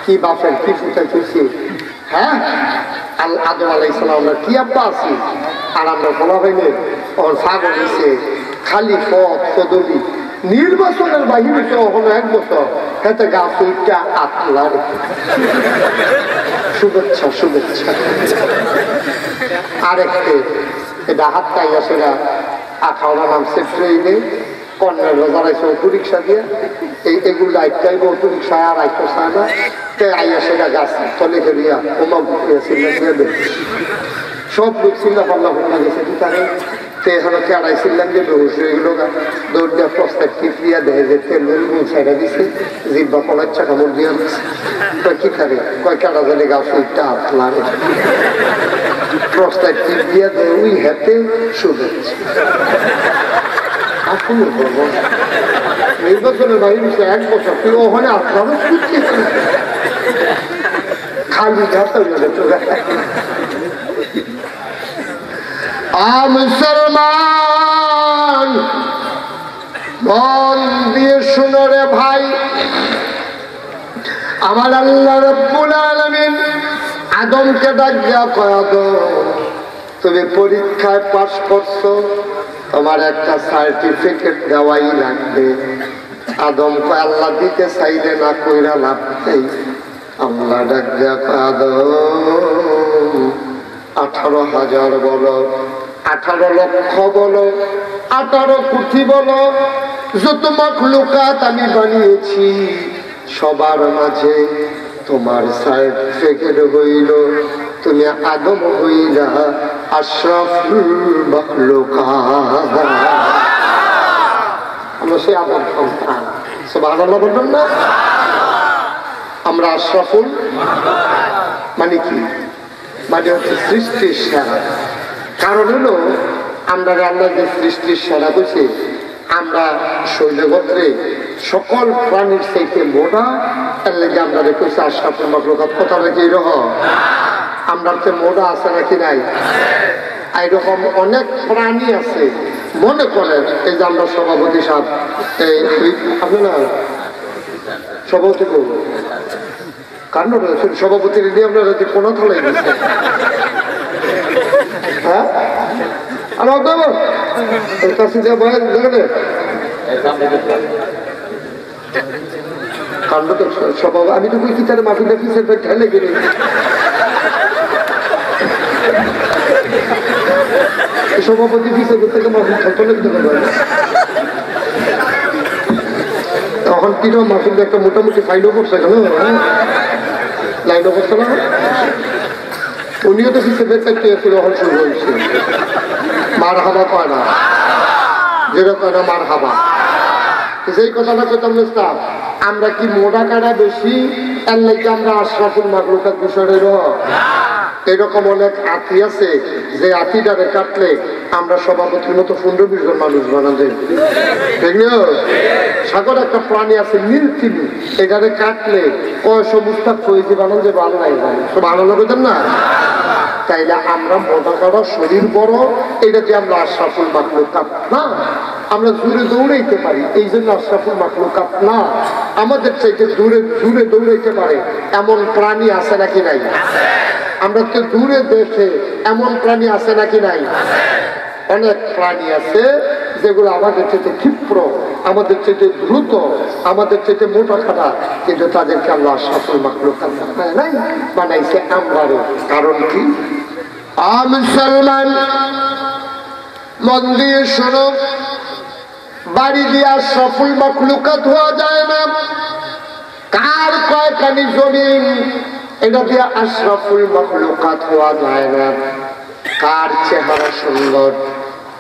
কি বাপের কি ফুটাই তুলছি, হ্যাঁ আদম আলাইহিস সালাম কি আব্বা আছি, আর আমরা বলা হয়নি ওর ফাগল হয়েছে খালি পথ পদবি নির্বাচনের বাহিনী হলো 1 বছর, এতে গাছ উঠটা আতলার শুভেচ্ছা শুভেচ্ছা। আরেকটে এটা হাত কাইয়া সেরা আখাওয়া নামছে ট্রেনে কন্যার বাজারাইছে অটো রিক্সা দিয়ে, এগুলো আইটাইব অটো রিক্সা আর আইতে চায় না, আইয়া সেটা গাছ তলে ফেরিয়া ওমা চিল্লান সব লোক চিল্লা পাল্লা হল্লা গেছে কি তারে এখানে কেড়াই চিল্লান দিয়ে এগুলো দৌড় দিয়া প্রস্তাব টিপিয়া দেয় যে তেলের মুখ ছেড়ে দিছে জিব্বা কলার চাকা মোট দিয়ে কি থাকে কয় কেড়া জানে গাছ উঠটা আতলার প্রস্তাব টিপিয়া দেয় ওই হাতে শুভেচ্ছা। আসলে নির্বাচনের বাইরে 1 বছর তুই ওখানে আপনারও ছুটছে খালি যাতে মুসলমান মন দিয়ে শুনো রে ভাই, আমার আল্লাহ রাব্বুল আলামিন আদমকে ডাক দিয়া কয় আদম তুমি পরীক্ষায় পাস করছো, তোমার একটা সার্টিফিকেট দেওয়াই লাগবে। আদম কয় আল্লাহ দিতে চাইলে না কইরা লাভ নেই। আল্লাহ ডাক দিয়া কয় আদম 18,000 বলো, 18 লক্ষ বলো, 18 কোটি বলো, যত মাখলুকাত আমি বানিয়েছি সবার মাঝে তোমার সার্টিফিকেট হইল তুমি আদম হইলা আশরাফুল মাখলুকাত। আমরা সেই আদম সন্তান, সুবহানাল্লাহ বলবেন না? আমরা আশরাফুল মানে কি? মানে হচ্ছে সৃষ্টির সেরা। কারণ হলো আমরা আল্লাহ যে সৃষ্টির সেরা বলছে, আমরা শৈলগোত্রে সকল প্রাণীর চাইতে মোটা, তার লেগে আমরা রেখেছি আশরাফুল মাখলুকাত। কথাটা কি এরকম? আমরা তো মোটা আছে নাকি নাই? এইরকম অনেক প্রাণী আছে। মনে করেন এই যে আমরা সভাপতি সাহেব, এই আপনি না সভাপতি করবো কারণ সভাপতির নিয়ে আপনারা যে কোনো থলাই দিচ্ছে, হ্যাঁ আমার কাছে যা বয় কাণ্ড তো স্বভাব। আমি তো কি তার মাফিটা পিছের পেট ঠেলে গেলে সভাপতি পিছের থেকে মাফি চলে দিতে পারে। তখন কিরম মাফিল একটা মোটামুটি ফাইলও করছে কেন, লাইনও করছে না, উনিও তো পিছিয়ে বের চাইতে হল শুরু হয়েছে। মার হাবা কয় না, যেরকম না মার হাবা, সেই কথাটা পেতাম না। আমরা কি মোটা কাটা বেশি, এর লাগে আমরা আশরাফুল মাখলুকাত বিষয়ের এরকম অনেক আতি আছে যে আতিটারে কাটলে আমরা সভাপতির মতো 15-20 জন মানুষ বানান যাই। সাগর একটা প্রাণী আছে নীলতিমি, এটারে কাটলে কয়শো মুস্তাক ফয়েজি বানান যে ভালো নাই জানে সব আনন্দ পেতেন না। তাইলে আমরা মোটা কাটা শরীর বড়, এটা যে আমরা আশরাফুল মাখলুকাত না। আমরা জোরে দৌড়াইতে পারি, এই জন্য আশরাফুল মাখলুকাত না। আমাদের চাইতে দূরে দূরে দৌড়াইতে পারে এমন প্রাণী আছে নাকি নাই? আমরা তো দূরে দেখে এমন প্রাণী আছে নাকি নাই? অনেক প্রাণী আছে যেগুলো আমাদের চেয়ে ক্ষিপ্র, আমাদের চেয়ে দ্রুত, আমাদের চেয়ে মোটা খাটা, কিন্তু তাদেরকে আমরা আশরাফুল মাখলুকাত বানাইছে আমরাও। কারণ কি? মুসলমান মন দিয়ে শোনো, বাড়ি দিয়ে আশরাফুল মাখলুকাত হওয়া যায় না। কার কয়খানি জমিন, এটা দিয়ে আশরাফুল মাখলুকাত হওয়া যায় না। কার চেহারা সুন্দর,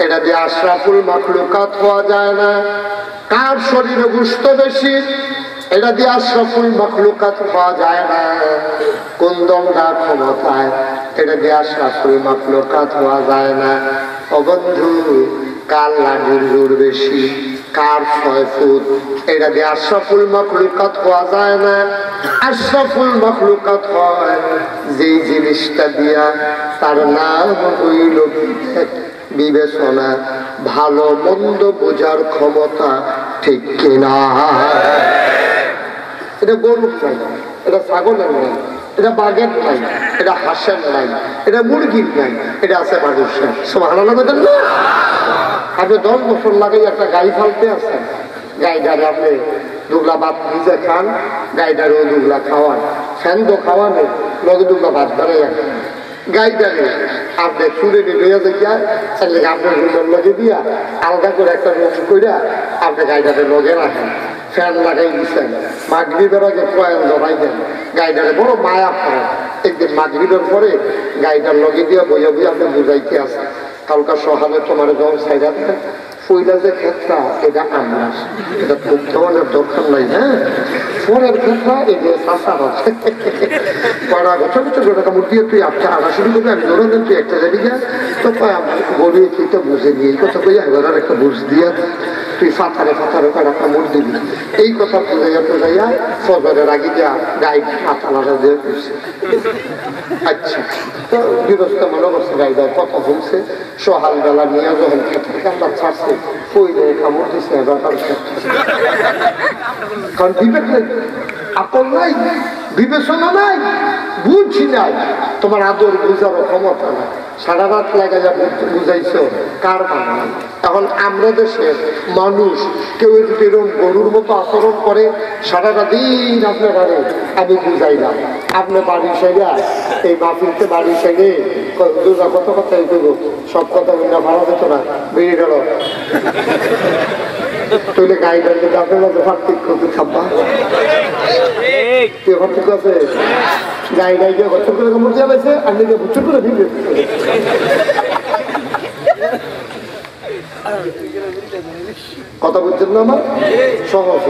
এটা দিয়ে আশরাফুল মাখলুকাত হওয়া যায় না। কার শরীরে গোশত বেশি, এটা দিয়ে আশরাফুল মাখলুকাত হওয়া যায় না। কোন দমদার ক্ষমতায়, এটা দিয়ে আশরাফুল মাখলুকাত হওয়া যায় না। ও বন্ধু, কার লাঠির জোর বেশি, কার 6 ফুট, এটা দিয়ে আশরাফুল মাখলুকাত হওয়া যায় না। আশরাফুল মাখলুকাত হয় যেই জিনিসটা দিয়া, তার নাম হইল বিবেচনা, ভালো মন্দ বোঝার ক্ষমতা, ঠিক কিনা? এটা গরুর জায়গা, এটা ছাগলের নাই, এটা বাঘের নাই, এটা হাঁসের নাই, এটা মুরগির নাই, এটা আছে মানুষের। সুবহানাল্লাহ বলেন না? আপনি 10 বছর লাগাই একটা গাই ফালতে আছেন, গাইডারে আপনি দুগলা ভাত নিজে খান, গাইডারেও দুগলা খাওয়ান, ফ্যান্ড খাওয়ানে লগে দুগলা ভাত ধরে রাখেন। গাইডারে আপনি চুরে নিয়ে যায় তাহলে আপনার রুমের লগে দিয়া আলাদা করে একটা রুম করে আপনি গাইডারে লগে রাখেন, ফ্যান লাগাই দিচ্ছেন, মাগরিবের আগে কয়েল জমাই দেন, গাইডারে বড় মায়া পড়ে। একদিন মাগরিবের পরে গাইডার লগে দিয়া বইয়া বইয়া আপনি বুঝাইতে আসেন, কালকা সহালে তোমার যখন সাইডা দেন ফইলা যে ক্ষেত্রা এটা আমরা এটা ধরনের দরকার নাই। হ্যাঁ, ফোনের ক্ষেত্রা এই যে চাষা আছে পড়া ছোট ছোট কামড় দিয়ে তুই আপনি আনা শুরু করবি, আমি ধরে দেন তুই একটা জায়গা তো বলি তুই তো বুঝে নিয়ে এই কথা কই এবার একটা বুঝ দিয়ে তুই ফাতারে ফাতারে কয়েকটা কামড় দিবি, এই কথা বুঝাইয়া ফজরের আগে যা গাইড মাথা লাগা দিয়ে করছে। আচ্ছা, তো বিরস্ত মনে করছে গাইডার কথা বলছে, সকালবেলা নিয়ে যখন ক্ষেত্রে কামড় ছাড়ছে কইলে কামড় দিচ্ছে এবার কারণ বিবেক নাই, আকল নাই, বিবেচনা নাই, বুঝি নাই, তোমার আদর বুঝারও ক্ষমতা নাই, সারা রাত লাগা যা বুঝাইছো কার বাংলা। এখন আমরা দেশের মানুষ কেউ যদি এরকম গরুর মতো আচরণ করে সারাটা দিন আপনার বাড়ি আমি বুঝাইলাম, আপনার বাড়ির সাইডা এই মাফিলতে বাড়ির সাইডে কত কথাই করবো, সব কথা না ভালো যেত না বেরিয়ে গেল তৈলে গাইডার যদি আপনার মধ্যে পার্থক্য খাব্বা পার্থক্য আছে, গাইডাই গিয়ে বছর করে কামড় দিয়ে পেয়েছে আর নিজে বছর করে ভিড় কথা বুঝছেন না? আমার সহজ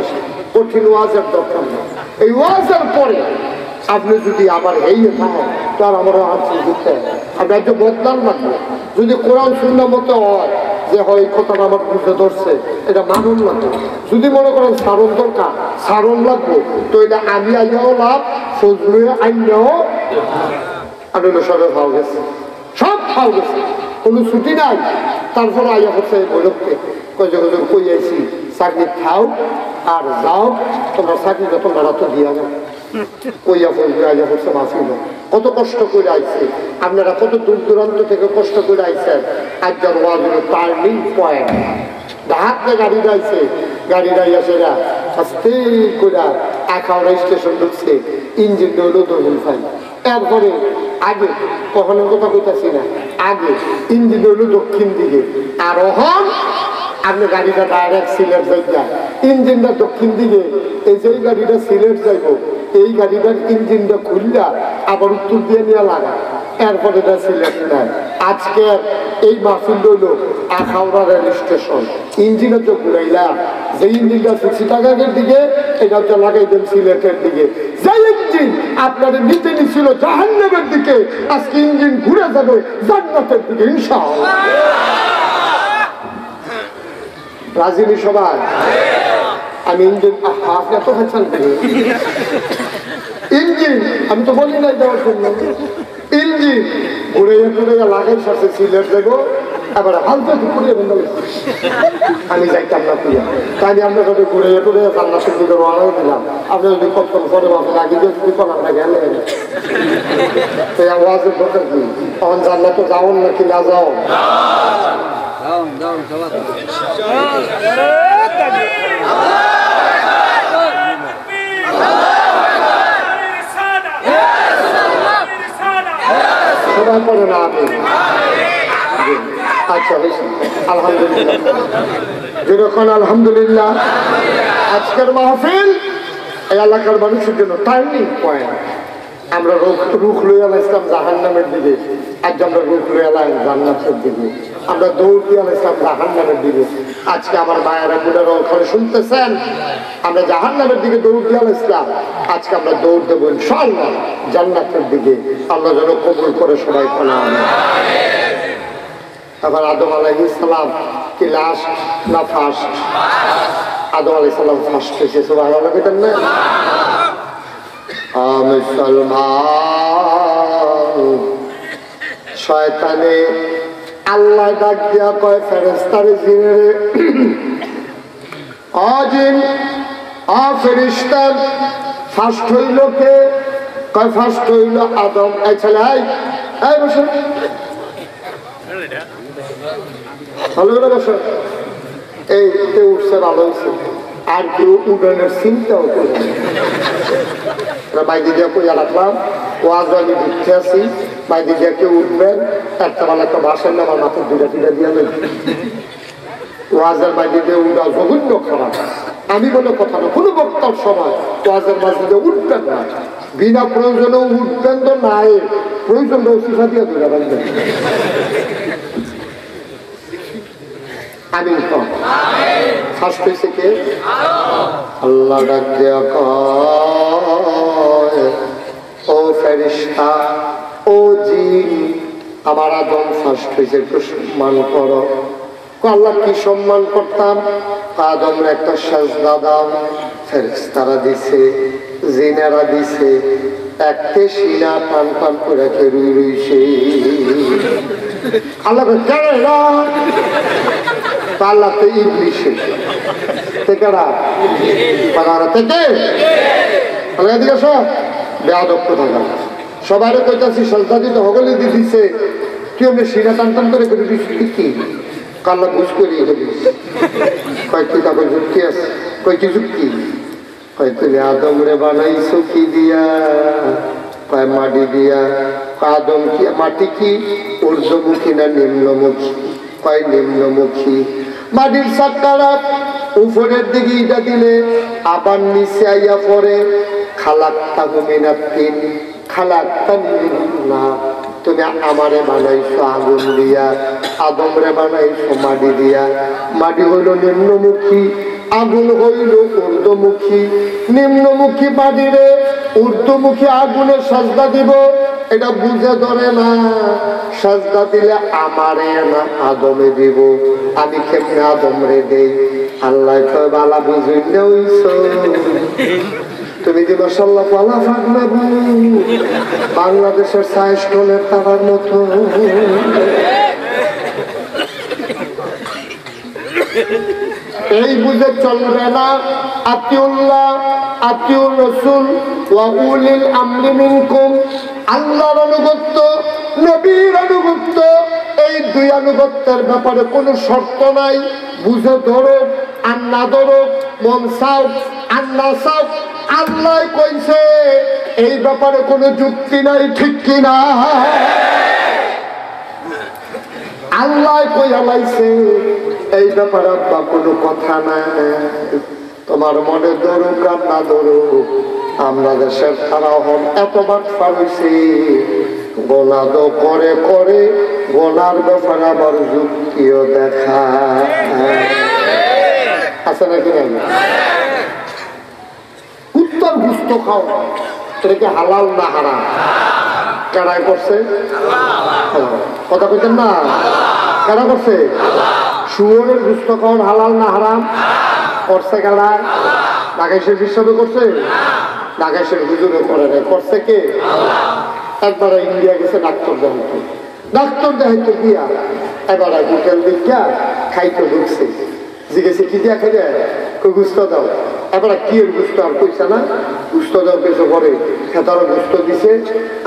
কঠিন ওয়াজের দরকার নেই, এই ওয়াজের পরে আপনি যদি আবার এই থাকেন তার আমার আনছি বুঝতে আপনি একটু বদলান লাগবে। যদি কোরআন সুন্নাহ মতো হয় যে হয় এই কথাটা আমার বুঝতে ধরছে এটা মানুন লাগবে, যদি মনে করেন সারণ দরকার সারণ লাগবো তো এটা আমি আইয়াও লাভ ফজলুয়ে আইনাও আমি সবে খাওয়া গেছে, সব খাওয়া গেছে, কোনো ছুটি নাই। তারপরে আইয়া করছে বৈরবকে কই আইসি চাকরি খাও আর যাও, তোমরা চাকরি যত ভাড়া তো দিয়া যাও কইয়া ফজলু আইয়া করছে মাসিল কত কষ্ট করে আইছে, আপনারা কত দূর দূরান্ত থেকে কষ্ট করে আইছেন। একজন ওয়াজের টার্নিং পয়েন্ট হাতে গাড়ি যাইছে, গাড়ি যাইয়া সেরা আস্তে করে আখাউড়া স্টেশন ঢুকছে, ইঞ্জিন হইল দরুন ফাই। এরপরে আগে কখনো কথা কইতাছি না, আগে ইঞ্জিন হইল দক্ষিণ দিকে আর হন আপনি গাড়িটা ডাইরেক্ট সিলেট যাইয়া ইঞ্জিনটা দক্ষিণ দিকে, এই যে গাড়িটা সিলেট যাইব এই গাড়িটার ইঞ্জিনটা খুললা আবার উত্তর দিয়ে নিয়ে লাগা, এরপরে এটা সিলেট নেয়। আজকে এই মাহফিল হইল আখাউড়া রেল স্টেশন, ইঞ্জিনের তো ঘুরাইলাম, যে ইঞ্জিনটা 60 টাকার দিকে এটা হচ্ছে লাগাইতেন সিলেটের দিকে, যে ইঞ্জিন আপনাদের নিতে নিছিল জাহান্নামের দিকে আজকে ইঞ্জিন ঘুরে যাবে জান্নাতের দিকে ইনশাআল্লাহ। রাজিনী সবাই আমি ইঞ্জিন আপনি এত খাচ্ছেন ইঞ্জিন আমি তো বলি নাই দেওয়ার জন্য, ইঞ্জিন ঘুরে ঘুরে লাগাই সাথে সিলেট দেবো আবার হালকা ঘুরিয়ে বন্ধ আমি যাইতাম না পুজো, তাই আমি আপনার সাথে ঘুরে ঘুরে জান্নাতের দিকে রওনা দিলাম। আপনি যদি কখন করে আপনার আগে যদি করার না গেলে সেই আওয়াজের দরকার কি, তখন জান্নাতে যাও নাকি না যাও? সবাই পড়ে না আমি আচ্ছা আলহামদুলিল্লাহ যেরকম আলহামদুলিল্লাহ আজকের মাহফিল এই এলাকার মানুষের জন্য টার্নিং পয়েন্ট। আমরা রুখ লইয়া ইসলাম জাহান্নামের দিকে, আজ আমরা রুখ লইয়া জান্নাতের দিকে, আমরা দৌড় দিয়ে ইসলাম জাহান্নামের দিকে। আজকে আমার মায়েরা বোনেরা ওখানে শুনতেছেন আমরা জাহান্নামের দিকে দৌড় দিয়ে ইসলাম, আজকে আমরা দৌড় দেবো ইনশাআল্লাহ জান্নাতের দিকে। আল্লাহ যেন কবুল করে সবাই প্রণাম। আবার আদম আলাইহিস সালাম কি লাস্ট না ফার্স্ট? আদম আলাইহিস সালাম ফার্স্ট হয়েছে, সুবহানাল্লাহ বলেন না? মুসলমান শয়তানে আল্লাহ ডাক দিয়া কয় ফেরেশতারে জিনে অজিন ফেরেশতা ফার্স্ট হইল কে? কয় ফার্স্ট হইল আদম। এই ছেলে এই বসে ভালো করে বসে। এইতে উঠছে ভালো হয়েছে, আর কেউ উডানের চিন্তাও করে বাইরে দিয়ে কইয়া রাখলাম ওয়াজ আমি ঘুরতে আসি, বাইরে দিয়ে কেউ উঠবেন একটা বেলা একটা বাসের নাম আমার মাথায় দুটা টিটা দিয়ে দেবে। ওয়াজের বাইরে দিয়ে উঠা জঘন্য খারাপ। আমি বলে কথা না, কোনো বক্তার সময় ওয়াজের মাঝে দিয়ে উঠবেন না, বিনা প্রয়োজনে উঠবেন তো নাই, প্রয়োজন রসিফা দিয়ে ধরে রাখবেন। আমি ফার্স্ট হয়েছে কে? আল্লাহ ডাক দেয়া কয় ও ফেরেশতা ও জিন, আমার আদম ফার্স্ট হয়েছে, একটু সম্মান করো। আল্লাহ কি সম্মান করতাম? আদমের একটা সাজদা দাও। ফেরেশতারা দিছে, জিনেরা দিছে, একটে সিনা টান টান করে রুই রইছে। আল্লাহ পাল্লাতে ইবলিশে থেকেরা পাড়ারা থেকে দিকে সব বেয়াদক্ষ থাকা সবাই কইতাছি সন্তান দিতে হগলে দিয়ে দিছে, তুই আমি সিনা টান টান করে কি কাল্লা বুঝ করিয়ে দিস। কয়েকটি তারপর যুক্তি আছে, কয়েকটি যুক্তি কয় তুমি আদমরে বানাইছো কি দিয়া? কয় মাটি দিয়া। আদম কি মাটি কি ঊর্ধ্বমুখী না নিম্নমুখী? কয় নিম্নমুখী। মাটির চাক্কারা উপরের দিকে ইটা দিলে আবার নিচে আইয়া পড়ে। খালাক্তা হুমিনাতিন খালাক্তা না, তুমি আমারে বানাইছো আগুন দিয়া, আদমরে বানাইছো মাটি দিয়া। মাটি হইল নিম্নমুখী, আগুন হইল ঊর্ধ্বমুখী। নিম্নমুখী মাটিরে ঊর্ধ্বমুখী আগুনে সাজদা দিব, এটা বুঝে ধরে না। সাজদা দিলে আমারে না আদমে দিব, আমি কেমনে আদমরে দেই? আল্লাহ কয় বালা বুঝিলে হইছো তুমি যে মাশাআল্লাহ পালা ফাগনা বাংলাদেশের সাইস্টনের তার মতো। এই বুঝে চলবে না। আতিউল্লাহ আতিউর রাসূল ওয়া উলিল আমরি মিনকুম, আল্লাহর আনুগত্য নবীর আনুগত্য, এই দুই আনুগত্যের ব্যাপারে কোনো শর্ত নাই। বুঝে ধরো আর না ধরো, মন চাও আর না চাও, আল্লাহ কইছে, এই ব্যাপারে কোনো যুক্তি নাই, ঠিক কিনা? আল্লাহ কইয়া লাইছে, এই ব্যাপারে বা কোনো কথা নাই। তোমার মনে ধরুক আর না ধরুক, আমরা দেশের খারাপ হন এতবার পারছি, গোনা তো করে করে গোনার ব্যাপারে আবার যুক্তিও দেখা আছে নাকি? উত্তর গুস্ত খাও, এটা কি হালাল না হারাম? কারাই করছে? কথা বলছেন না, কারা করছে? শুয়োরের গুস্ত খাওয়ার হালাল না হারাম করছে কারা? নাগেশের বিশ্ববে করছে, নাগেশের হুজুরে করে নাই, করছে কে? একবার ইন্ডিয়া গেছে ডাক্তার দেখাইতো, ডাক্তার দেখাইতো গিয়া এবার হোটেল দিয়া খাইতে ঢুকছে, জিজ্ঞেসে কি দিয়া খাই দেয়? গুস্ত দাও। এবার কি এর গুস্ত আর কইছে না, গুস্ত দাও কিছু করে খেতারও গুস্ত দিছে,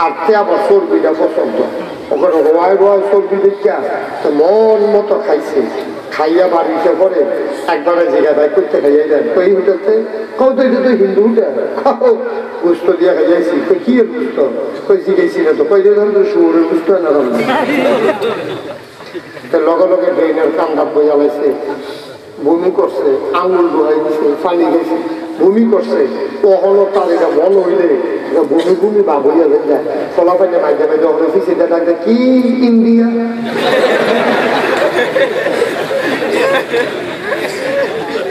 আর তে আবার চর্বিটা পছন্দ, ওখানে রোয়ায় রোয়ায় চর্বি দেখিয়া মন মতো খাইছে। খাইয়া বাড়িতে পরে একবারে জায়গা দায় করতে খাইয়া দেন, কই হোটেলতে কত এটা তো হিন্দু হোটেল, গুস্ত দিয়া খাইয়াছি। কই কি এর গুস্ত? কই জিজ্ঞেসি না তো, কই ধরনের শুয়োরের গুস্ত না লগে লগে ড্রেনের কান্দা বইয়া লাইছে, বমি করছে, আঙুল ডোহাই দিছে, পানি গেছে, বমি করছে। কখনো তার এটা মন হইলে বমি বমি বা বইয়া যায়, চলা পাইলে মাঝে মাঝে অফিসে ডাকতে কি ইন্ডিয়া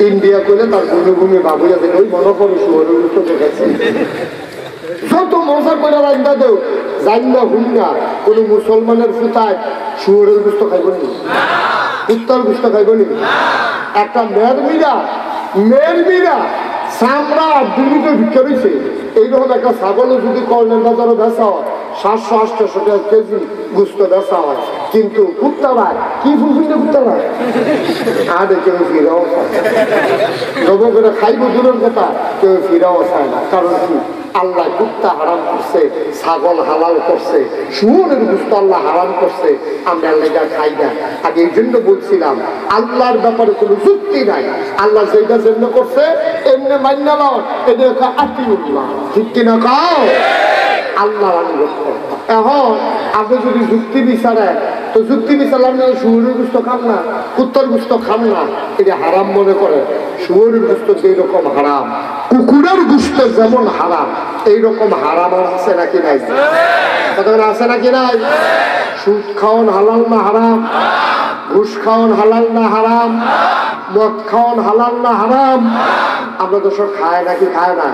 ইন্ডিয়া করলে তার বমি বমি বা বইয়া যায়, ওই মনে করো শুয়োরের গুস্ত দেখাচ্ছে। যত মজা করে রান্না দেও জান্না হুন্না, কোনো মুসলমানের ফুতায় শুয়োরের গুস্ত খাইব নি? উত্তর গুস্ত খাইব নি? একটা মেয়ের মিরা চামড়া দুর্নীতি ভিক্ষা রয়েছে, এইরকম একটা ছাগলও যদি কর্ণের বাজারে বেচা হয় 700-800 টাকা কেজি গুস্ত বেচা হয়, কিন্তু কুত্তা ভাই কি ফুলফিলে কুত্তা ভাই আরে কেউ ফিরাও নব করে খাইব দূরের কথা, কেউ ফিরাও চায় না। কারণ কি, আল্লাহ কুত্তা হারাম করছে, ছাগল হালাল করছে, শুয়োরের গুস্ত আল্লাহ হারাম করছে, আমরা আল্লাহ খাই না। আমি এই জন্য বলছিলাম আল্লাহর ব্যাপারে কোনো যুক্তি নাই। আল্লাহ যেটা জন্য করছে এমনি মান্য নাও, এটা আতিউল্লাহ, ঠিক কিনা কাও আল্লাহ আনুগত্য। এখন আপনি যদি যুক্তি বিচারেন, তো যুক্তি বিচারলাম না শুয়োরের গুস্ত খান না, কুত্তার গুস্ত খান না, এটা হারাম মনে করে। শুয়োরের গুস্ত যেই রকম হারাম, কুকুরের গুস্ত যেমন হারাম, এইরকম হারাম আছে নাকি নাই? কতক্ষণ আছে নাকি নাই? সুদ খাওয়ান হালাল না হারাম? ঘুষ খাওয়ান হালাল না হারাম? মদ খাওয়ান হালাল না হারাম? আমরা তো সব খায় নাকি খায় না?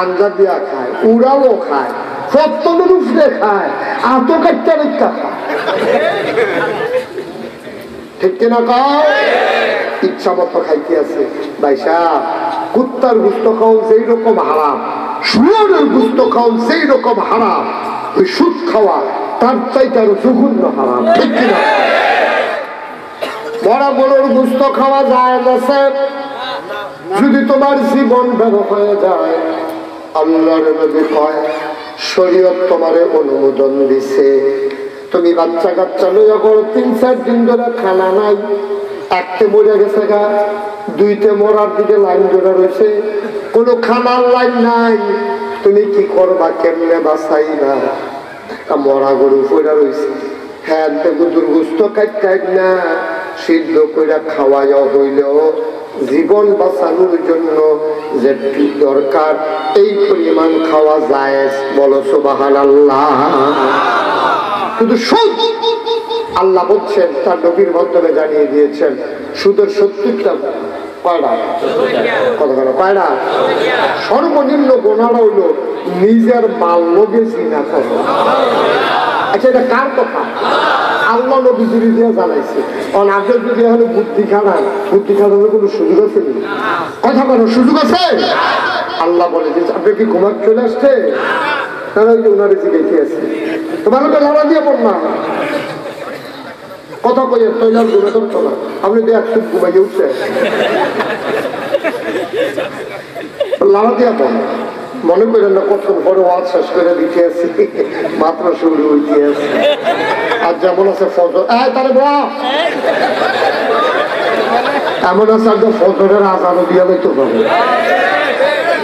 আঞ্জা দিয়া খায়, উড়াও খায়, সত্যনুরূপে খায়, আতো কাটতে খায়, ঠিক কিনা কাও? ইচ্ছা মতো খাইতে আছে। ভাই সাহেব, কুত্তার গুস্ত খাও যেই রকম হারাম, শুয়োরের গুস্ত খাও যেই রকম হারাম, ওই সুদ খাওয়া তার চাইতে আরো জঘন্য হারাম, ঠিক কিনা? বড় গরুর গুস্ত খাওয়া যায় না যদি তোমার জীবন বের হয়ে যায়। আল্লাহর নবী কয়, শরীয়ত তোমারে অনুমোদন দিছে, তুমি বাচ্চা কাচ্চা লইয়া করো, 3-4 দিন ধরে খানা নাই, একতে মরে গেছে গা, দুইতে মরার দিকে লাইন ধরে রয়েছে, কোনো খানার লাইন নাই, তুমি কি করবা, কেমনে বাঁচাইবা? মরা গরু পড়া রয়েছে, হ্যাঁ গরুর গোস্ত কাট না সিদ্ধ করে খাওয়াইয়া হইলেও জীবন বাঁচানোর জন্য যে দরকার এই পরিমাণ খাওয়া যায়। বলো সুবহানাল্লাহ। কিন্তু সুদ আল্লাহ বলছেন, তার নবীর মাধ্যমে জানিয়ে দিয়েছেন, সুদের 70টা কয়টা? কতখানা কয়টা? সর্বনিম্ন গোনাটা হইল নিজের মাল লোভে জিনা করো। আচ্ছা, এটা কার কথা? আল্লাহ নবী দিয়ে জানাইছে। আপনার যদি এখন বুদ্ধি খানার কোনো সুযোগ আছে? কথা কোনো সুযোগ আছে? আল্লাহ বলে যে আপনি কি ঘুমার চলে আসছে, তারা ওই যে ওনারে জিজ্ঞেসে আছে, তোমার লড়া দিয়ে পড় না কথা কই তৈলার ঘুমে ধরতো না, আপনি তো একশো ঘুমাইয়ে উঠছে লড়া দিয়ে পড়। মনে করেন না কতক্ষণ পরে ওয়াজ শেষ করে দিতে আসি, মাত্র শুরু হইতে আসি। আর যেমন আছে ফজর, তারে এমন আছে একদম ফজরের আজানও দিয়ে লইতে পারে।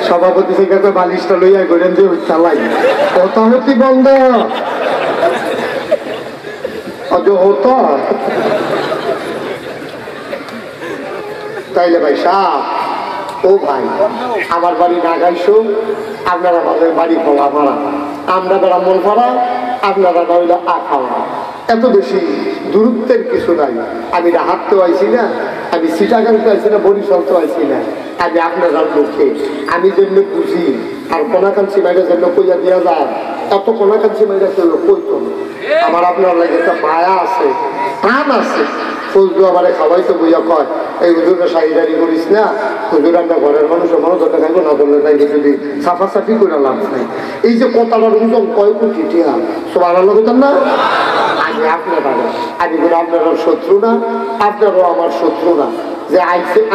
সভাপতি থেকে বালিশটা লইয়া করেন যে চালাই, কথা হতি বন্ধ হতো। তাইলে ভাই সাপ, ও ভাই, আমার বাড়ি নাগাইশো, আপনারা আমাদের বাড়ি ফলা ভাড়া, আমরা ব্রাহ্মণ ভাড়া, আপনারা নইলে আখাওয়া, এত বেশি দূরত্বের কিছু নাই। আমি হাঁটতে আইছি না, আমি সিটাগাংতে আইছি না, বরিশালতে আইছি না, আমি আপনারা লোকে, আমি যেমনি বুঝি। আর কোনাকাঞ্চি মাইরা যেন কইয়া দিয়া যায়, এত কোনাকাঞ্চি মাইরা কেউ কইতো না। আমার আপনার লাগে একটা মায়া আছে, প্রাণ আছে। ফজলু আমারে খাওয়াইতো বইয়া কয়, এই হুজুরকে শাহিদারি করিস না, হুজুর আমরা ঘরের মানুষ মনে ধরতে খাইবো না, ধরলে তাই যদি সাফাসাফি করে লাভ নাই। এই যে কথাটার ওজন কয় কোটি টিয়া, সব আলাদা কথা না। আমি আপনারা, আমি কোনো আপনার শত্রু না, আপনারও আমার শত্রু না। যে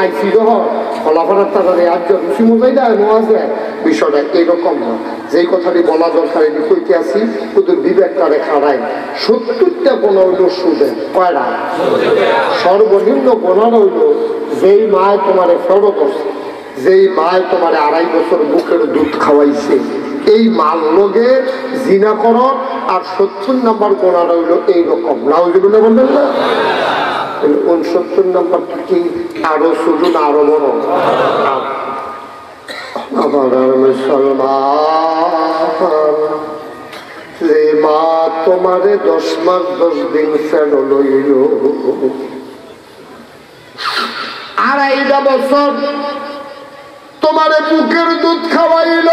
আইসি যখন ফলাফলের তাদের একজন রুচি মোজাই দেয় মোয়াজে, বিষয়টা এইরকম না। যেই কথাটি বলা দরকার এটি কইতে আসি, ওদের বিবেকটারে খাড়াই। 70টা গোনা হইল সুদে, কয়টা? সর্বনিম্ন গোনা হইল যেই মায় তোমারে ফেরো করছে, যেই মায় তোমারে 2.5 বছর বুকের দুধ খাওয়াইছে, এই মাল লোকে জিনা করো। আর 70 নম্বর গোনা হইল এইরকম, নাউজুবিল্লাহ বলবেন না? 69 নম্বর কি আরো শুধু না আরো বড়? আমার মুসলমান, যে মা তোমারে 10 মাস 10 দিন ফেলো লইল, 2.5 বছর তোমারে বুকের দুধ খাওয়াইল,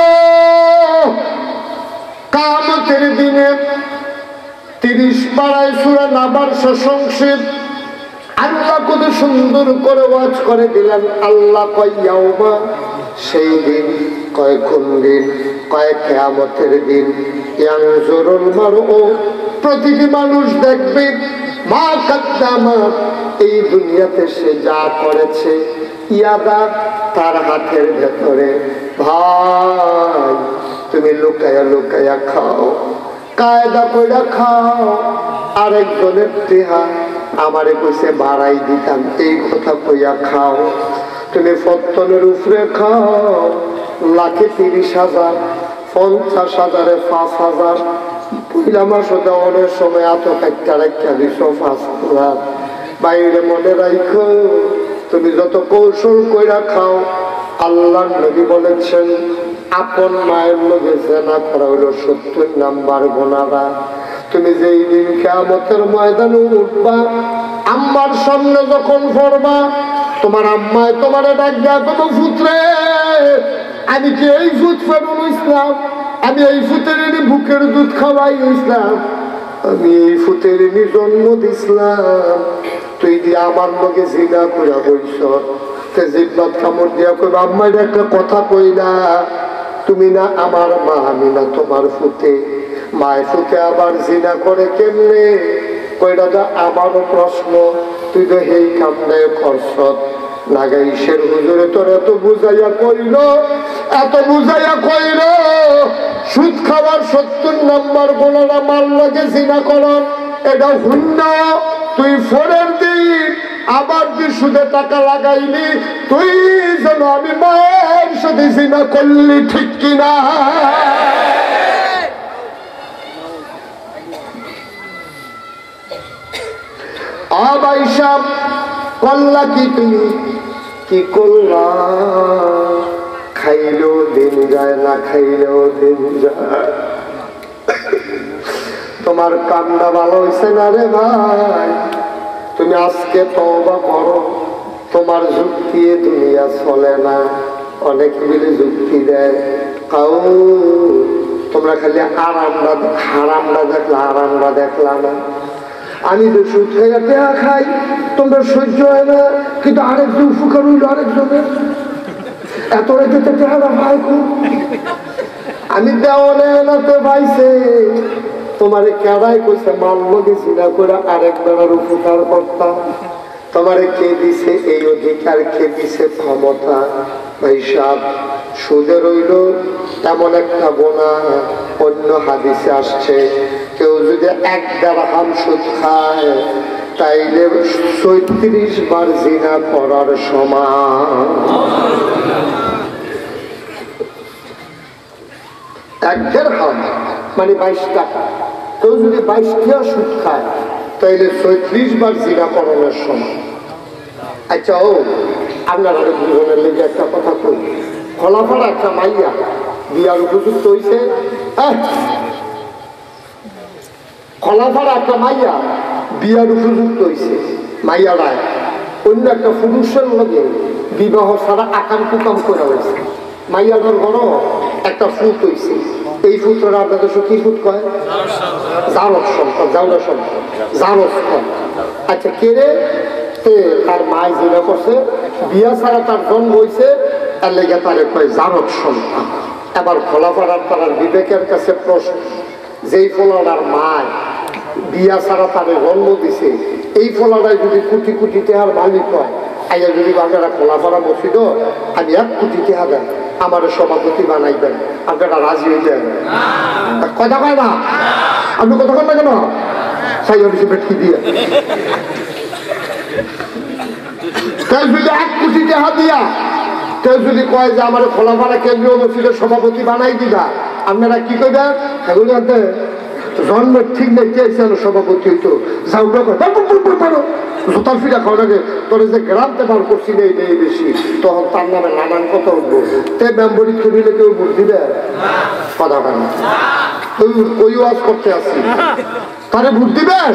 কিয়ামতের দিনে 30 পাড়ায় সূরা নাবার সংক্ষেপ আল্লাহ কত সুন্দর করে ওয়াজ করে দিলেন। আল্লাহ কয় ইয়াউমা, সেই দিন, কয় কোন দিন? কয় কিয়ামতের দিন ইয়ানজুরুল মারউ, প্রতিটি মানুষ দেখবে মা কাদ্দামাত, এই দুনিয়াতে সে যা করেছে, ইয়াদা, তার হাতের ভেতরে। ভাই তুমি লুকায়া লুকায়া খাও, কায়দা কইরা খাও, আরেকজনের টেহা আমারে কইছে বাড়াই দিতাম, এই কথা কইয়া খাও। তুমি ফত্তনের উপরে খাও, লাখে 30,000, 50,000, 5,000, পয়লা মাসে দেওয়ানোর সময় এত একটা রেখা দিছ 5,000। বাইরে মনে রাখো, তুমি যত কৌশল কইরা খাও, আল্লাহ নবী বলেছেন আপন মায়ের লগে জেনা করা হলো 70 নাম্বার গুনাহা। তুমি যেই দিন কিয়ামতের ময়দানে উঠবা, আম্মার সামনে যখন পড়বা, তোমার আম্মায় তোমারে ডাক দেয়া, কোনো পুত্রে, আমি কি এই ফুট ফেরুন ইসলাম, আমি এই ফুটের বুকের দুধ খাওয়াই ইসলাম, আমি এই ফুটের জন্ম দিছিলাম, তুই দিয়ে আমার লগে জিনা করে বইস। জিব্বাত কামড় দিয়া কইবা, আম্মার একটা কথা কইলা, তুমি না আমার মা, আমি না তোমার ফুটে। মায়ের ফুটে আবার জিনা করে কেমনে? কইরা যা আমারও প্রশ্ন, তুই তো হেই কামনে করছ। লাগাইশের হুজুরে তোর এত বুঝাইয়া কইল, এত বুঝাইয়া কইল, সুদ খাওয়ার 70 নাম্বার গোনারা মার লাগে জিনা কর, এটা হুন্ড। তুই ফোনের দিন আবার তুই সুদে টাকা লাগাইলি, তুই যেন আমি মায়ের সাথে জিনা করলি, ঠিক কিনা? আবাইসাব কল্লা কি তুমি কি করলা? খাইলেও দিন যায়, না খাইলেও দিন যায়। তোমার কান্না ভালো হয়েছে না রে ভাই? তুমি আজকে তওবা করো, তোমার যুক্তি দুনিয়া চলে না। অনেক মিলে যুক্তি দেয়, কাউ তোমরা খালি আরামটা, হারামটা দেখলা, আরামটা দেখলা না। আমি তো সুদ খাইয়া টেহা খাই, তোমরা সহ্য হয় না, কিন্তু আরেকজন উপকার হইল আরেকজনের, এত রেখে টেহারা ভাই খুব। আমি দেওয়ালে এনাতে পাইছে, তোমারে কেডাই কইছে মাল্য দিছি না করে আরেক বেড়ার উপকার করতাম? তোমারে কে দিছে এই অধিকার, কে দিছে ক্ষমতা? ভাই সাহেব, সুদে রইল এমন একটা গুনাহ, অন্য হাদিসে আসছে কেউ যদি 1 দিরহাম সুদ খায়, তাইলে 36 বার জিনা করার সমান। 1 দিরহাম মানে 22 টাকা। কেউ যদি 22 টাকা সুদ খায়, তাইলে 36 বার জিনা করানোর সমান। আচ্ছা, ও আপনারা দুজনের লেগে একটা কথা কই, খোলাফাড়া একটা মাইয়া বিয়ার উপযুক্ত হয়েছে, খোলাফাড়া একটা মাইয়া বিয়ার উপযুক্ত হয়েছে, মাইয়ারায় অন্য একটা পুরুষের লগে বিবাহ ছাড়া আকাম কুকাম করা হয়েছে। মাইয়াটার বড় একটা ফুট হয়েছে, এই ফুটরা আপনাদের কি ফুট কয়? জারজ সন্তান, জাউরা সন্তান, জারজ কয়। আচ্ছা, কে রে? তার মায় জিনা করছে, বিয়া ছাড়া তার জন্ম হয়েছে, তার লেগে তারে কয় জারজ সন্তান। এবার খোলাফাড়ার তার বিবেকের কাছে প্রশ্ন, যেই ফলাটার মায় বিয়া ছাড়া তারে জন্ম দিছে, এই ফলাটাই যদি কোটি কোটি টাকার মালিক হয়, আইয়া যদি আপনারা খোলাফাড়া মসজিদ আমি 1 কোটি টাকা দেন, আমার সভাপতি বানাইবেন, আপনারা রাজি হইতেন? কথা কয় না? আপনি কথা কন না কেন? সাই অফিসে বেটকি দিয়ে কেউ যদি 1 কোটি টাকা দিয়া কেউ যদি কয় যে আমার খোলাফাড়া কেন্দ্রীয় মসজিদের সভাপতি বানাই দিবা, আপনারা কি করবেন? এগুলো জন্মের ঠিক নেই, চেয়েছিল সভাপতি হইতো, জোতার ফিরা খাওয়া লাগে, তোর যে গ্রামতে বার করছি নেই নেই বেশি, তখন তার নামে নানান কথা উঠবো। তে মেম্বরি খুলিলে কেউ ভোট দিবে? কথা কেন? ওই ওয়াজ করতে আসছি, তারে ভোট দিবেন?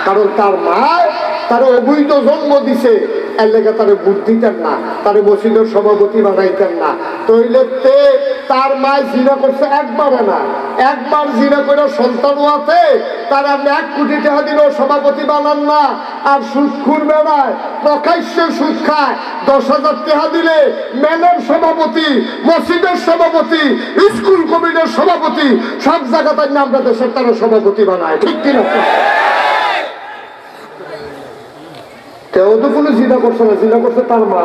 কারণ তার মা তারা অবৈধ জন্ম দিছে, এর লেগে তারে ভোট দিতেন না, তারে মসজিদের সভাপতি বানাইতেন না। তইলে তার মায় জিনা করছে একবারে না, একবার জিনা করে সন্তান হওয়াতে তার আপনি 1 কোটি টাকা দিলেও সভাপতি বানান না। আর সুদখোর বেড়ায় প্রকাশ্যে সুদ খায়, 10,000 টাকা দিলে মেলের সভাপতি, মসজিদের সভাপতি, স্কুল কমিটির সভাপতি, সব জায়গাতে আমরা দেশের তারা সভাপতি বানায়। ঠিক কিনা? কেউ তো কোনো জিনা করছে না, জিনা করছে তার মা,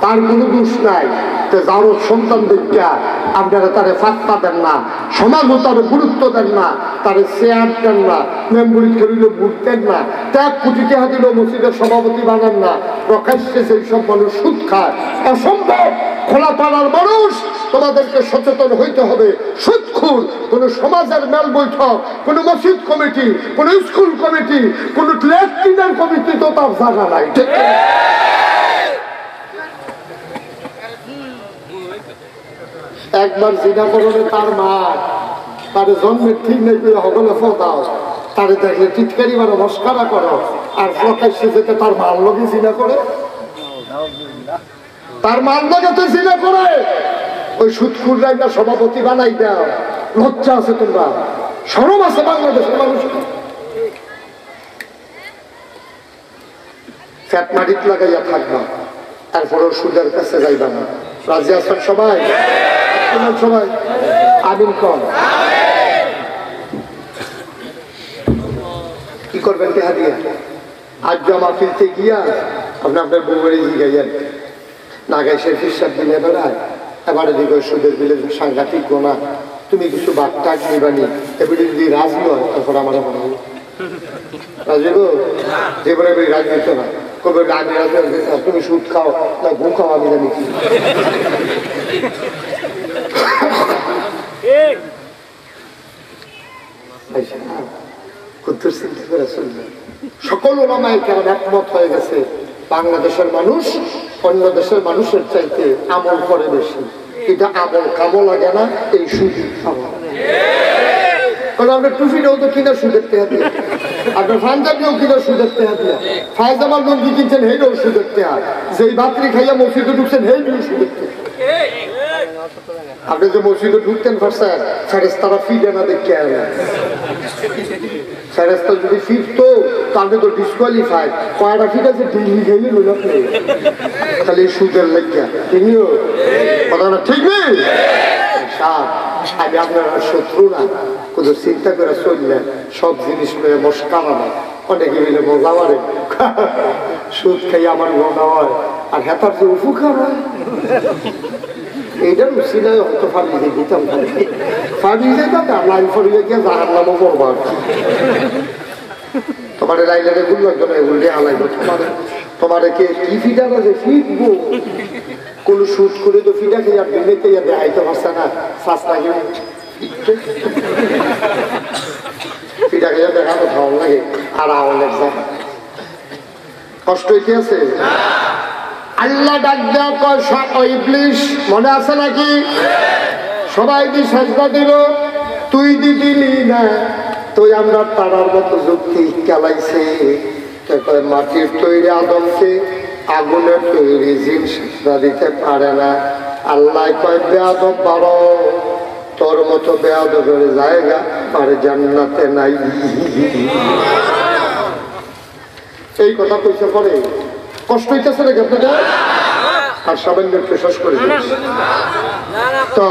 তার কোনো দোষ নাই। যারও সন্তান দেখা আপনারা তারে ফাত্তা দেন না, সমাজও তারে গুরুত্ব দেন না, তারে শেয়ার দেন না, মেম্বরি খেলিলে ভোট দেন না, 1 কোটি টাকা দিলেও মসজিদের সভাপতি বানান না। প্রকাশ্যে সেই সব মানুষ সুদ খায়, অসম্ভব। খোলা পাড়ার মানুষ, তোমাদেরকে সচেতন হইতে হবে। সুদখোর কোন সমাজের মেল বৈঠক, কোন মসজিদ কমিটি, কোন স্কুল কমিটি, কোন লেফটেন্যান্ট কমিটি তো তার জায়গা নাই। ঠিক একবার জিনা করলে তার মা তার জন্মের ঠিক নেই করে হগলে ফোটাও, তারে দেখলে টিটকারি মারো, মস্কারা করো, আর প্রকাশ্যে যেতে তার মার লোকে জিনা করে, তার মার লোকে তো জিনা করে। ওই সুদখোর রাইনা সভাপতি বানাই দাও। লজ্জা আছে তোমরা? শরম আছে বাংলাদেশের মানুষের? ফ্যাট মাটিত লাগাইয়া থাকবা, তারপরেও সুদের কাছে যাইবা না। রাজি আছেন সবাই? সবাই আমিন কম। কি করবেন টেহা দিয়া? আজ জমা ফিরতে গিয়া আপনি আপনার বউবাড়ি জিগাইয়েন না, গাইসের হিসাব দিলে বেড়ায়, এবারে দিকে সুদের বিলে সাংঘাতিক গোনা, তুমি কিছু বাদ টাক নিবানি, এবারে যদি রাজ নয় তারপর আমার রাজি গো, যেবারে রাজি হতো না, কবে আমি রাজি, তুমি সুদ খাও না ঘুম খাও, আমি জানি কি। সকল ওলামায়ে কেরাম একমত হয়ে গেছে, বাংলাদেশের মানুষ অন্য দেশের মানুষের চাইতে আমল করে বেশি। এটা আমল কামো লাগে না, এই সুদ খাওয়া। কারণ আপনার টুফিটাও তো কিনা সুদের টেহা দিয়ে, আপনার পাঞ্জাবিও কিনা সুদের টেহা দিয়ে, ফায়জামাল লঙ্গি কিনছেন হেইটাও সুদের টেহা, যেই বাতরি খাইয়া মসজিদে ঢুকছেন হেইটাও সুদের টেহা। আপনি যে মসজিদে ঢুকতেন পারছেন, ফেরেশতারা ফিরে না দেখে ফেরেশতা যদি ফিরতো তাহলে তো ডিসকোয়ালিফাই। কয়টা ফিট আছে ডিগ্রি খেলে লইল খালি সুদের লেখা, ঠিকও কথা না? ঠিক নেই? আমি আপনার শত্রু না, কোনো চিন্তা করে চললেন, সব জিনিস মেয়ে মস্কারা না, অনেকে মিলে মজা মারে, সুদ খাই আমার মজা হয়, আর হেতার যে উপকার হয় এইটার উচিলায় হয়তো ফার্মিজে দিতাম, ফার্মিজে যাবে লাইন ফরিয়ে গিয়ে জাহার নামও করবো। আর তোমার লাইলারে ভুল লাগতো না, এগুলো আলাইব তোমার কে কি ফিটা আছে ফিটবো, কোন সুদ করে তো ফিটা খেয়ে আর দিনে খেয়ে দেখাইতে পারছে না, শ্বাস লাগে ফিটা খেয়ে দেখানো ভালো লাগে, আর আওয়ালের জায়গা কষ্ট হইতে আছে। আল্লাহ ডাক দেওয়া কয় ইবলিস, মনে আছে নাকি? সবাই দি সাজদা দিল, তুই দিলি না, তুই আমরা তারার মতো যুক্তি চালাইছে। মাটির তৈরি আদমকে আগুনের তৈরি জিন সাজদা দিতে পারে না। আল্লাহ কয় বেয়াদব বারো, তোর মতো বেয়াদবের জায়গা আর জান্নাতে নাই। এই কথা কইছে পরে কষ্ট হইতেছে নাকি আপনাদের? আর সামান্য একটু শেষ করে তো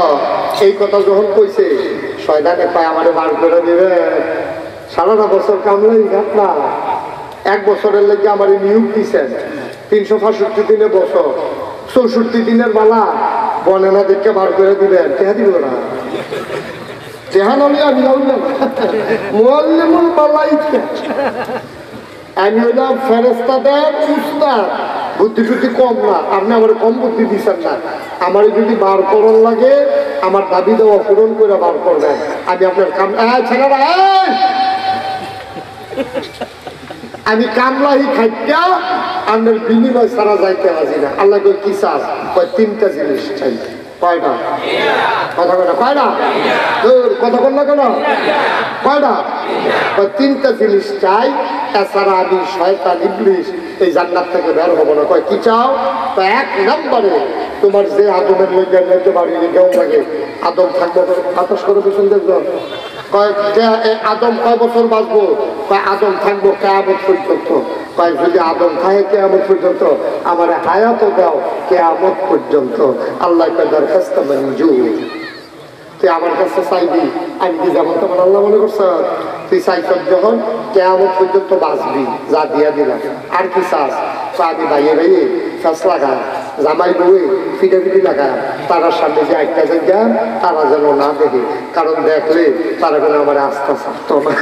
এই কথা যখন কইছে, শয়তানে পায় আমারে বার করে দিবে, সারাটা বছর কামলাই ঘাটনা, 1 বছরের লেগে আমার নিয়োগ দিচ্ছেন, 365 দিনের বছর, 64 দিনের বেলা বলে না দেখে বার করে দিবেন, টেহা দিব না, টেহা নলি আমি মোয়াল্লিমুল মালাইকা, আমি হইলাম ফেরেশতাদের উস্তাদ, বুদ্ধি টুদ্ধি কম না, আপনি আমার কম বুদ্ধি দিচ্ছেন না, আমার যদি বার করণ লাগে আমার দাবি দেওয়া পূরণ করে বার করবেন, আমি আপনার কাম ছেলেরা আমি কামলাহি খাইটা আপনার বিনিময় ছাড়া যাইতে রাজি না। আল্লাহ কি চাস? 3টা জিনিস চাই। কয়টা? কথা কয়টা? কয়টা? কথা বল না কেন? কয়টা? 3টা জিনিস চাই, এছাড়া আমি শয়তান ইবলিস এই জান্নাত থেকে বের হবো না। কয় কি চাও? তো 1 নম্বরে তোমার যে আদমের মধ্যে নিতে পারি কেমন লাগে? আদম থাকবো বাতাস করে পেছন দেখবো আদম কয় বছর বাঁচবো? আদম থাকবো কেয়ামত পর্যন্ত। যদি আদম থাকে কেয়ামত পর্যন্ত, আমার হায়াতও দাও কেয়ামত পর্যন্ত। আল্লাহ দরখাস্ত মঞ্জুর। তুই আমার কাছে চাইবি, আমি কি যেমন তোমার আল্লাহ মনে করছ? তুই চাইছ যখন কেয়ামত পর্যন্ত বাঁচবি, যা দিয়া দিলাম। আর কি চাস? আমি বাইয়ে বাইয়ে চাষ লাগাম, জামাই বউয়ে ফিটাফিটি লাগাম, তারার সামনে যে একটা জায়গা তারা যেন না দেখে, কারণ দেখলে তারা যেন আমার আস্থা ছাড়ত না।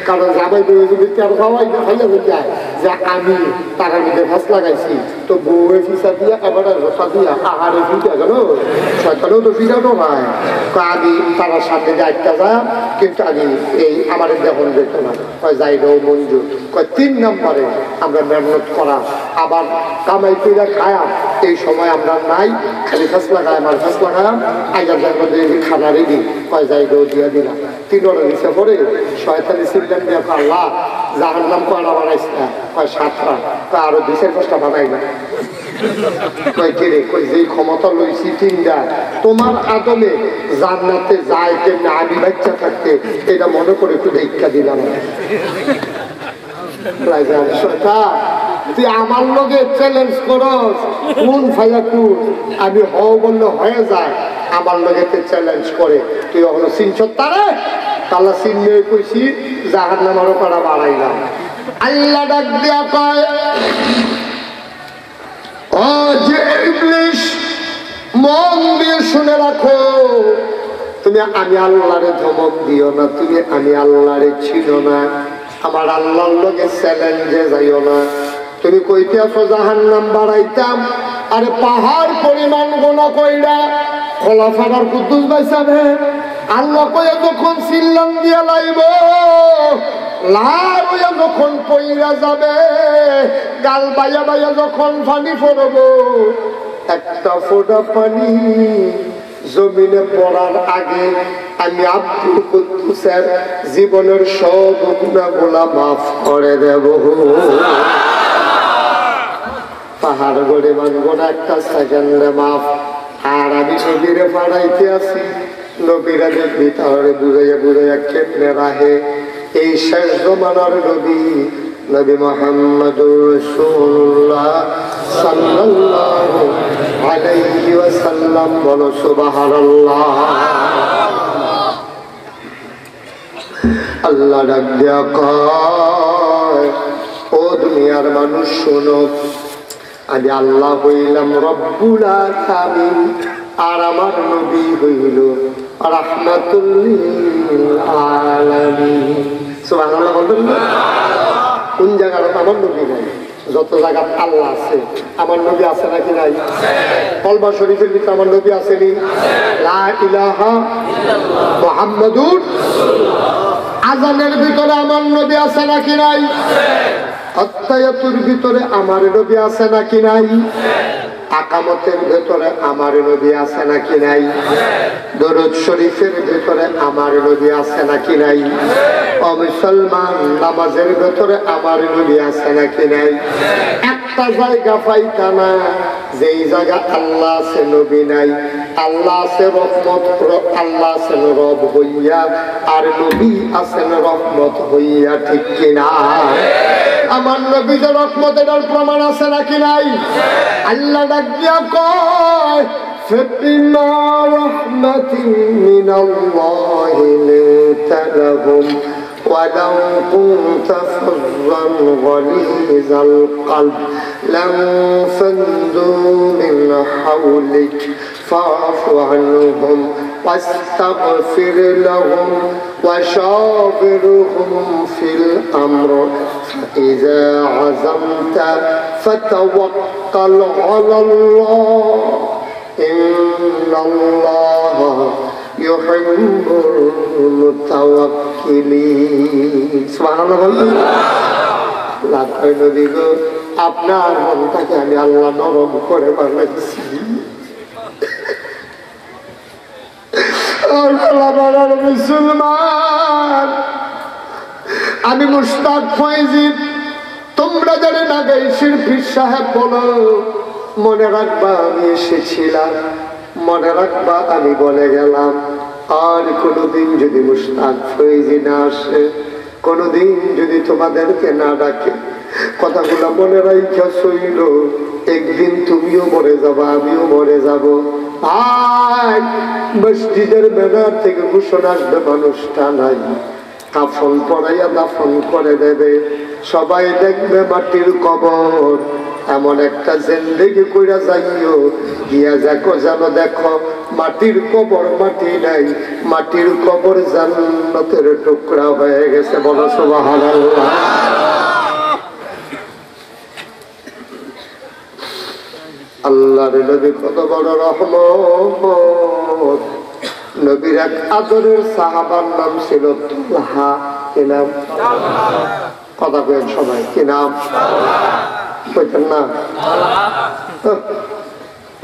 কারণ জামাই বউয়ে যদি কারো খাওয়াই দেখাইয়া যায় যে আমি তারার মধ্যে ফাঁস লাগাইছি, তো বউয়ে ফিসা দিয়া এবার রসা দিয়া আহারে ফিটা গেল, শয়তানেও তো ফিটানো হয়। আমি তারার সামনে যে একটা যাম, কিন্তু আমি এই আমার যখন যেত না, যাই গো মঞ্জুর। 3 নম্বরে আমরা মেহনত করা, আবার কামাই কইরা খায়া, এই সময় আমরা নাই, খালি ফাঁস লাগাই আমার ফাঁস লাগাম, আইয়ার মধ্যে খানা রেডি, যাই গো দিয়া দিলাম। 3 অর্ডার দিছে পরে শয়তানি সিদ্ধান্ত দিয়ে আল্লাহ জাহার নাম কয়টা বানাইছে না? 7টা। আরো 2-5টা বানাই না। যেই ক্ষমতা লইছি 3টা, তোমার আদমে জান্নাতে যায় কেমনি আমি বাচ্চা থাকতে, এটা মনে করে একটু দেখা দিলাম। তুই আমার লগে চ্যালেঞ্জ করস, কোন ভাইয়া কোন আমি হও বললে হয়ে যায়, আমার লগে চ্যালেঞ্জ করে তুই এখনো চিনছ তারে? তাল্লা চিনে কইছি জাহার নামারও করা বাড়াইলাম। আল্লাহ ডাক দিয়া কয়, ও যে ইবলিস, মন দিয়ে শুনে রাখো, তুমি আমি আল্লাহরে ধমক দিও না, তুমি আমি আল্লাহরে চিনো না, আমার আল্লাহর লগে চ্যালেঞ্জে যাইও না। তুমি কইতে আছো জাহান্নাম বাড়াইতাম, আরে পাহাড় পরিমাণ গোনা কইরা খোলাফার কুদ্দুস বাইসাবে আল্লাহ কয়ে যখন সিল্লাম দিয়া লাইব, লাল হইয়া যখন পইরা যাবে, গাল বাইয়া বাইয়া যখন পানি পড়ব, একটা ফোঁটা পানি জমিনে পড়ার আগে আমি আব্দুল কুদ্দুসের জীবনের সব গুনাহগুলা মাফ করে দেব। পাহাড় গড়ে মানব না একটা সেকেন্ডে মাফ। আর আমি নবীরে পাড়াইতে আছি, নবীরা দেখবি তাহলে বুঝাইয়া বুঝাইয়া কেমনে রাহে। এই শেষ জমানার নবী, নবী মুহাম্মদুর রাসূলুল্লাহ সাল্লাল্লাহু আলাইহি ওয়াসাল্লাম। বলো সুবহানাল্লাহ। আল্লাহ ডাক দিয়া কয়, ও দুনিয়ার মানুষ শোনো, আমি আল্লাহ হইলাম রব্বুল আলামিন, আর আমার নবী হইল রাহমাতুল লিল আলামিন। সুবহানাল্লাহ বলবেন না? কোন জায়গায় আমার নবী নাই? যত জায়গা আল্লাহ আছে, আমার নবী আছে নাকি নাই? কলমা শরীফের ভিতরে আমার নবী আসেনি? লা ইলাহা মুহাম্মাদুর রাসূলুল্লাহ। আযানের ভিতরে আমার নবী আছে নাকি নাই? আত্তায়াতুর ভিতরে আমার নবী আছে নাকি নাই? আকামতের ভেতরে আমার নবী আছে নাকি নাই? দরুদ শরীফের ভেতরে আমার নবী আছে নাকি নাই? ও মুসলমান, নামাজের ভেতরে আমার নবী আছে নাকি নাই? একটা জায়গা পাইতা না যেই জায়গা আল্লাহ আছে নবী নাই। আল্লাহ আছে রহমত, আল্লাহ আছেন রব হইয়া, আর নবী আছেন রহমত হইয়া, ঠিক কিনা? আমার নবী যে রহমত, এটার প্রমাণ আছে নাকি নাই? আল্লাহ ডাক দিয়া কয়, فبما رحمة من الله لنت لهم ولو كنت فظا غليظ القلب لانفضوا من حولك فاعف عنهم واستغفر لهم وشاورهم في الأمر فإذا عزمت فتوكل على الله إن الله يحب المتوكلين. সুবহানাল্লাহ বলুন। নবী গো, আপনার মনটাকে আমি আল্লাহ নরম করে বানাইছি। মুসলমান, আমি মুশতাক ফয়জি, তোমরা জানেন আগে শিরফি সাহেব বলো মনে রাখবা আমি এসেছিলাম, মনে রাখবা আমি বলে গেলাম। আর কোনোদিন যদি মুশতাক ফয়েজি না আসে, কোনোদিন যদি তোমাদেরকে না ডাকে, কথাগুলো মনে রাখা শৈল, একদিন তুমিও মরে যাবা, আমিও মরে যাব। ভাই, মসজিদের ব্যানার থেকে ঘোষণা আসবে মানুষটা নাই, কাফন পরাইয়া দাফন করে দেবে, সবাই দেখবে মাটির কবর। এমন একটা জিন্দেগি কইরা যাইও, গিয়া দেখো যেন দেখো মাটির কবর মাটি নাই, মাটির কবর জান্নাতের টুকরা হয়ে গেছে। বলো সুবহানাল্লাহ। আল্লাহর নবী কত বড় রহমত। নবীর এক আদরের সাহাবার নাম ছিল তালহা। কি নাম? কথা বলেন সবাই, কি নাম? কইতেন না?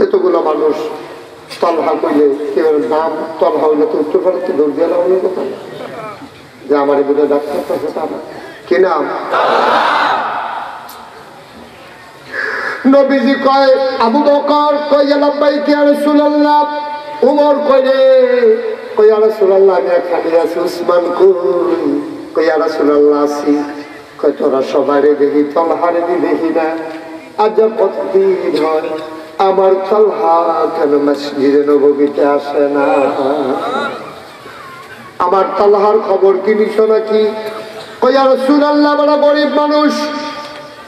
এতগুলো মানুষ তালহা কইলে কেউ নাম তালহা হইলে তো উত্তর ভারতে দৌড় দিয়ে হলে কোথায় যে আমার এগুলো ডাক্তার কাছে তারা। কি নাম? নবীজি কয় আবু বকর, কয় ইয়া লাব্বাইকা ইয়া রাসূলুল্লাহ। উমর কইলে, কয় ইয়া রাসূলুল্লাহ আমি খালি আছি। উসমান কই ইয়া রাসূলুল্লাহ আছি। কয় তোরা সবারে দেখি, তালহারে দেখি না। আজ কতদিন হয় আমার তালহা কেন মসজিদে নববীতে আসে না? আমার তালহার খবর কি নিছো নাকি? কয় ইয়া রাসূলুল্লাহ বড় গরিব মানুষ,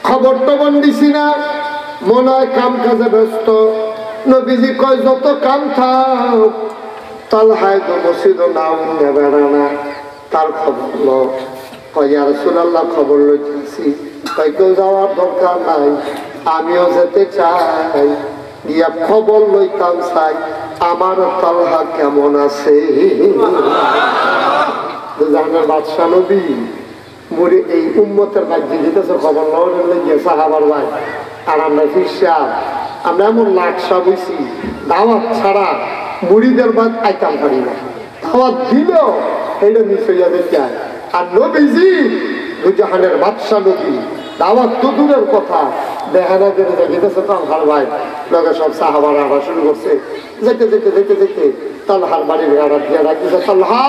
খবর তো দিছি না, মনে হয় কাম কাজে ব্যস্ত। নবীজি কয় যত কাম থাক, তালহায় তো মসজিদ নাম নেবে না, তার খবর লো। কয় ইয়া রাসূলুল্লাহ খবর লইতেছি। কয় কেউ যাওয়ার দরকার নাই, আমিও যেতে চাই, গিয়া খবর লইতাম চাই আমার তালহা কেমন আছে। জাহানের বাদশা নবী মুড়ি এই উম্মতের বাজ্যে যেতেছে খবর লওয়ার গিয়ে সাহাবার ভাই। আর আমরা ফিরসা, আমরা এমন লাকসা বইছি, দাওয়াত ছাড়া মুড়িদের বাদ আইতাম পারি না। দাওয়াত দিল এটা মিস হইয়া দেখে। আর নবীজি দুজাহানের বাদশা নবী, দাওয়াত তো দূরের কথা, দেখানা করে যেতেছে তালহার ভাই লোকে সব সাহাবার আবার শুরু করছে। যেতে যেতে যেতে যেতে তালহার বাড়ির গাড়া দিয়ে রাখছে তালহা।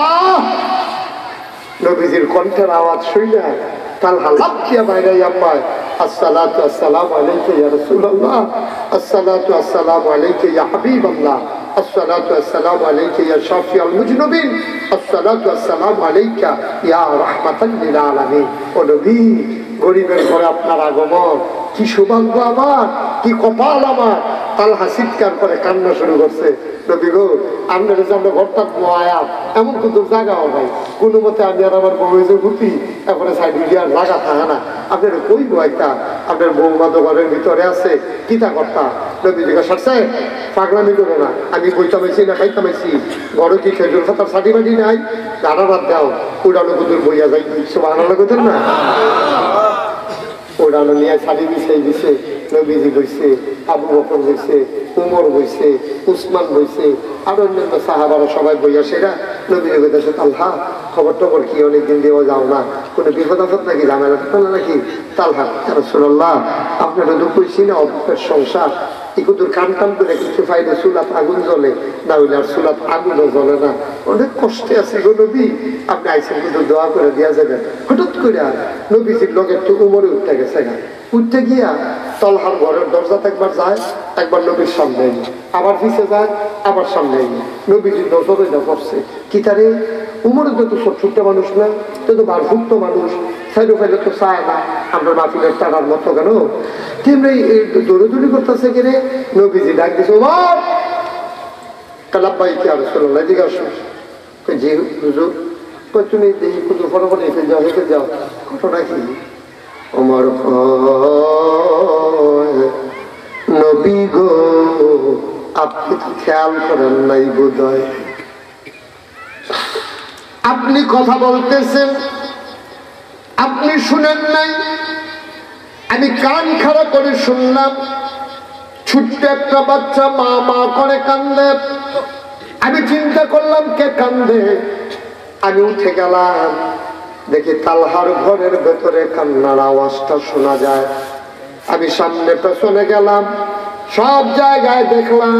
নবীজির কণ্ঠের আওয়াজ শুইনা তালহা লাফ দিয়া বাইরে পায়। আসসালাতু আসসালামু আলাইকা ইয়া রাসূলুল্লাহ, আসসালাতু আসসালামু আলাইকা ইয়া হাবিবাল্লাহ, আসসালাতু আসসালামু আলাইকা ইয়া শাফিউল মুজনিবিন, আসসালাতু আসসালামু আলাইকা ইয়া রাহমাতাল লিল আলামিন। ও নবী, গরিবের ঘরে আপনার আগমন, কি সৌভাগ্য আমার, কি কপাল আমার। তালহা চিৎকার করে কান্না শুরু করছে। নবী গো, আপনার সামনে ঘরটা আয়া এমন কিন্তু জায়গাও নাই, কোনো মতে আমি আর আমার বউ এসে ঘুরতি, এরপরে সাইড আর জায়গা থাকে না। আপনার কই বইটা, আপনার বৌমা তো ঘরের ভিতরে আছে, কিতা করতা? নবী জিজ্ঞাসা করছে, পাগলামি করো না, আমি বইতামেছি না খাইতামেছি, বড় কি খেজুর খাতার সাটি বাটি নাই, রান্না বাদ দাও, উড়ানো কুদুর বইয়া যাই, সুবহানাল্লাহ কইতেন না? ওড়ানো নিয়ে শাড়ি বিছাই দিছে। নবীজি বইছে, আবু বকর বইছে, উমর বইছে, উসমান বইছে, আর অন্যান্য সাহাবারা সবাই বইয়া। সেটা নবীজি বলতেছে তালহা খবর টবর কি, অনেকদিন দিয়েও যাও না, কোনো বিপদ আপদ নাকি, ঝামেলা ফেলা নাকি? তালহা ইয়া রাসূলুল্লাহ আপনারা তো কইছি না অল্পের সংসার, ইকুদুর কাম টাম করে কিছু ফাইলে চুলাত আগুন জ্বলে, না হইলে আর চুলাত আগুনও জ্বলে না, অনেক কষ্টে আছে গো নবী, আপনি আইসেন কিন্তু দোয়া করে দিয়া যাবেন। হঠাৎ করে নবীজির লোকের তো উমরে উঠতে গেছে গা, উঠতে গিয়া তলহার ঘরের দরজাতে একবার যায়, একবার নবীর সামনে, আবার পিছিয়ে যায়, আবার সামনে। নবীজির নজরে যা পড়ছে কি তারে, উমরে তো ছোট্ট মানুষ না, তো বারভুক্ত মানুষ, সাইডো ফাইলে তো চায় না আমরা মাহফিলের টাকার মতো কেন তেমনি দৌড়দৌড়ি করতেছে কিনে। নবীজি ডাক দিছে, ওমর কালাব্বাই কি আর রাসূলুল্লাহ দিকে আসো। জি হুজুর। তুমি দেখি কুতুর ফটোফটো হেঁটে যাও, হেঁটে যাও, ঘটনা কি? ওমর নবী গো আপনি তো খেয়াল করেন নাই বোধ হয়, আপনি কথা বলতেছেন আপনি শুনেন নাই, আমি কান খাড়া করে শুনলাম, ছোট্ট একটা বাচ্চা মা মা করে কান্দে। আমি চিন্তা করলাম কে কান্দে, আমি উঠে গেলাম, দেখি তালহার ঘরের ভেতরে কান্নার আওয়াজটা শোনা যায়। আমি সামনে পেছনে গেলাম, সব জায়গায় দেখলাম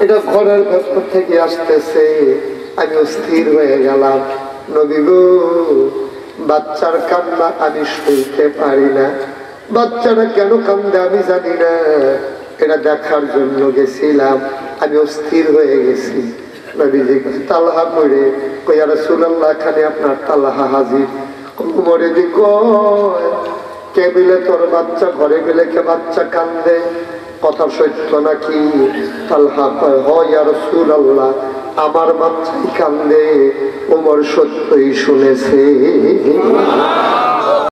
এটা ঘরের ভেতর থেকে আসতেছে। আমি অস্থির হয়ে গেলাম। নবী গো, বাচ্চার কান্না আমি শুনতে পারি না, বাচ্চারা কেন কান্দে আমি জানি না, এটা দেখার জন্য গেছিলাম, আমি অস্থির হয়ে গেছি। নবীজি তালহা করে কই ইয়া রাসূলুল্লাহ, খানে আপনার তালহা হাজির। উমরে দি কয় কে বিলে তোর বাচ্চা, ঘরে গেলে কে বাচ্চা কান্দে, কথা সত্য নাকি? তালহা কয় হ ইয়া রাসূলুল্লাহ, আমার বাচ্চাই কান্দে। ওমর সত্যই শুনেছে।